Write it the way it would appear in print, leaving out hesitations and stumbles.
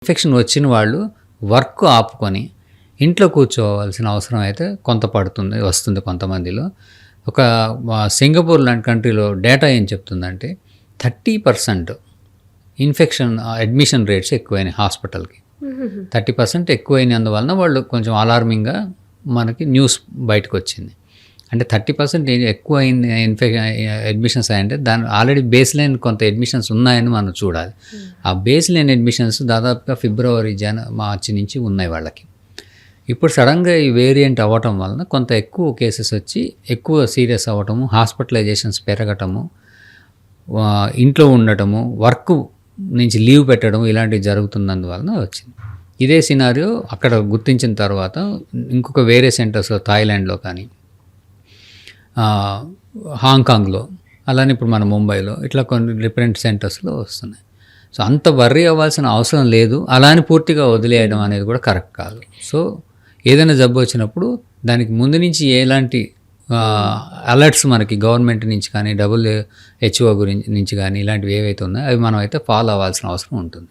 Infection వచ్చిన వాళ్ళు work ఆపుకొని ఇంట్లో కూర్చోవాల్సిన అవసరం అయితే వస్తుంది కొంతమందిలో. ఒక సింగపూర్ లాంటి కంట్రీలో డేటా ఏం చెప్తుందంటే 30% ఇన్ఫెక్షన్ అడ్మిషన్ రేట్స్ ఎక్కువైనాయి హాస్పిటల్కి. 30% ఎక్కువైనందువలన వాళ్ళు కొంచెం అలార్మింగ్గా మనకి న్యూస్ బయటకు వచ్చింది. అంటే 30% ఎక్కువ అడ్మిషన్స్ అయ్యంటే దాని ఆల్రెడీ బేస్ లైన్ కొంత అడ్మిషన్స్ ఉన్నాయని మనం చూడాలి. ఆ బేస్ లైన్ అడ్మిషన్స్ దాదాపుగా ఫిబ్రవరి మార్చి నుంచి ఉన్నాయి వాళ్ళకి. ఇప్పుడు సడన్గా ఈ వేరియంట్ అవ్వటం వలన కొంత ఎక్కువ కేసెస్ వచ్చి ఎక్కువ సీరియస్ అవ్వటము, హాస్పిటలైజేషన్స్ పెరగటము, ఇంట్లో ఉండటము, వర్క్ నుంచి లీవ్ పెట్టడం ఇలాంటివి జరుగుతున్నందువలన వచ్చింది. ఇదే సినారియో అక్కడ గుర్తించిన తర్వాత ఇంకొక వేరే సెంటర్స్లో థాయిలాండ్లో కానీ హాంకాంగ్లో అలానే ఇప్పుడు మన ముంబైలో ఇట్లా కొన్ని డిఫరెంట్ సెంటర్స్లో వస్తున్నాయి. సో అంత వర్రీ అవ్వాల్సిన అవసరం లేదు. అలా అని పూర్తిగా వదిలేయడం అనేది కూడా కరెక్ట్ కాదు. సో ఏదైనా జబ్బు వచ్చినప్పుడు దానికి ముందు నుంచి ఎలాంటి అలర్ట్స్ మనకి గవర్నమెంట్ నుంచి కానీ WHO నుంచి కానీ ఇలాంటివి ఏవైతే ఉన్నాయో అవి మనం అయితే ఫాలో అవ్వాల్సిన అవసరం ఉంటుంది.